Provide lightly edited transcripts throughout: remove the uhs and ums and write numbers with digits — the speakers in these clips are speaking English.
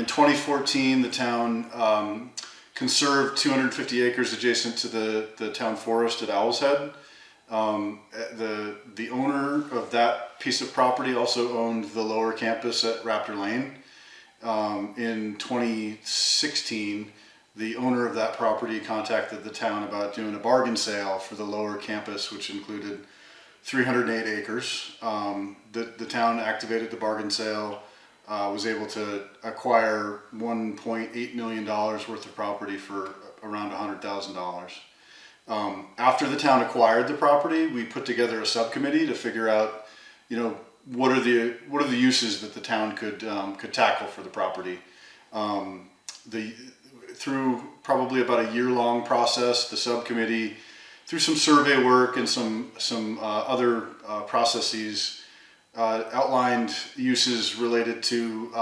2014, the town conserved 250 acres adjacent to the town forest at Owl's Head. The owner of that piece of property also owned the lower campus at Raptor Lane. In 2016, the owner of that property contacted the town about doing a bargain sale for the lower campus, which included 308 acres. The town activated the bargain sale, was able to acquire $1.8 million worth of property for around $100,000. After the town acquired the property, we put together a subcommittee to figure out, what are the uses that the town could tackle for the property. Through probably about a year-long process, the subcommittee, through some survey work and some other processes, outlined uses related to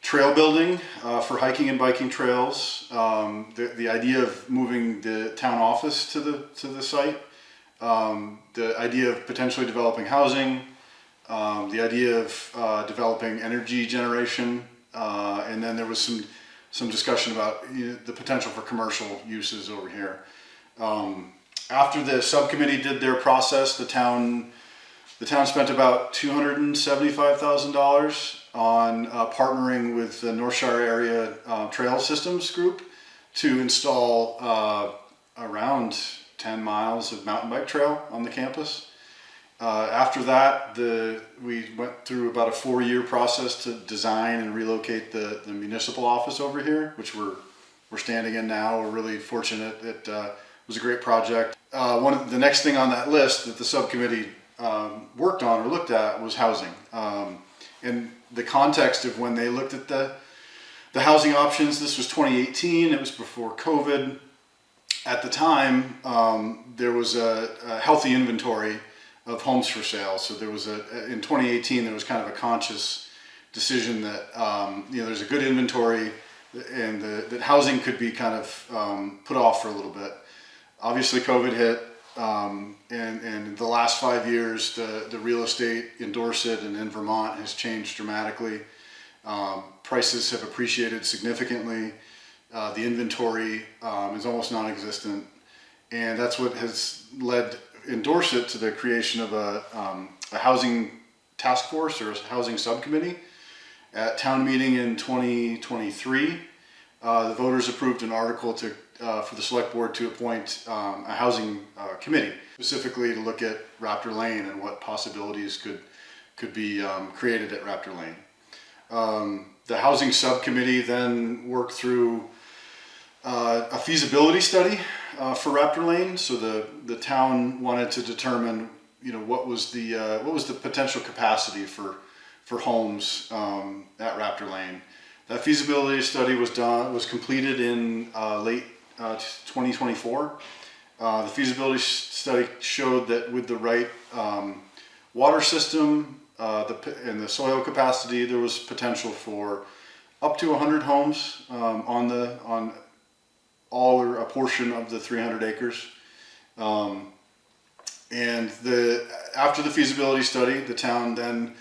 trail building for hiking and biking trails, the idea of moving the town office to the site, the idea of potentially developing housing, the idea of developing energy generation, and then there was some discussion about the potential for commercial uses over here. After the subcommittee did their process, the town spent about $275,000 on partnering with the Northshire Area Trail Systems Group to install around 10 miles of mountain bike trail on the campus. After that, we went through about a 4-year process to design and relocate the municipal office over here, which we're standing in now. We're really fortunate. It was a great project. The next thing on that list that the subcommittee worked on or looked at was housing. And the context of when they looked at the housing options, this was 2018, it was before COVID. At the time, there was a healthy inventory of homes for sale. So there was in 2018, there was kind of a conscious decision that, there's a good inventory and that housing could be kind of put off for a little bit. Obviously COVID hit, and in the last 5 years, the real estate in Dorset and in Vermont has changed dramatically. Prices have appreciated significantly. The inventory is almost non-existent. And that's what has led in Dorset to the creation of a housing task force or a housing subcommittee. At town meeting in 2023, the voters approved an article for the select board to appoint a housing committee, specifically to look at Raptor Lane and what possibilities could be created at Raptor Lane. The housing subcommittee then worked through a feasibility study for Raptor Lane. So the town wanted to determine, what was the potential capacity for homes at Raptor Lane. That feasibility study was completed in late 2024. The feasibility study showed that with the right water system and the soil capacity, there was potential for up to 100 homes on all or a portion of the 300 acres. And after the feasibility study, the town then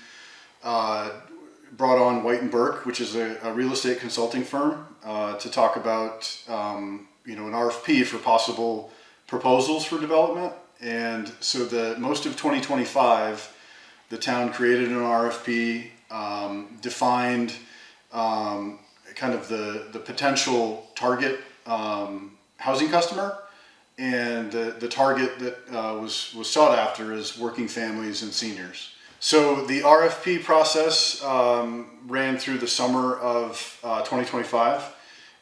brought on White & Burke, which is a real estate consulting firm, to talk about an RFP for possible proposals for development. And so most of 2025, the town created an RFP, defined kind of the potential target housing customer, and the target that was sought after is working families and seniors. So the RFP process ran through the summer of 2025,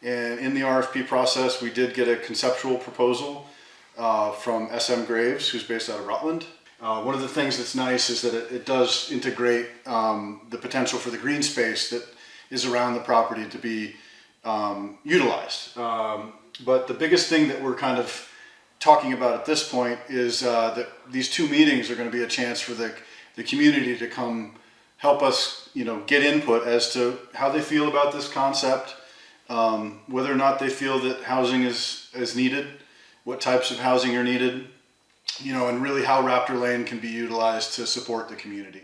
and in the RFP process we did get a conceptual proposal from SM Graves, who's based out of Rutland. One of the things that's nice is that it does integrate the potential for the green space that is around the property to be utilized. But the biggest thing that we're kind of talking about at this point is that these 2 meetings are going to be a chance for the community to come help us, get input as to how they feel about this concept, whether or not they feel that housing is needed, what types of housing are needed, and really how Raptor Lane can be utilized to support the community.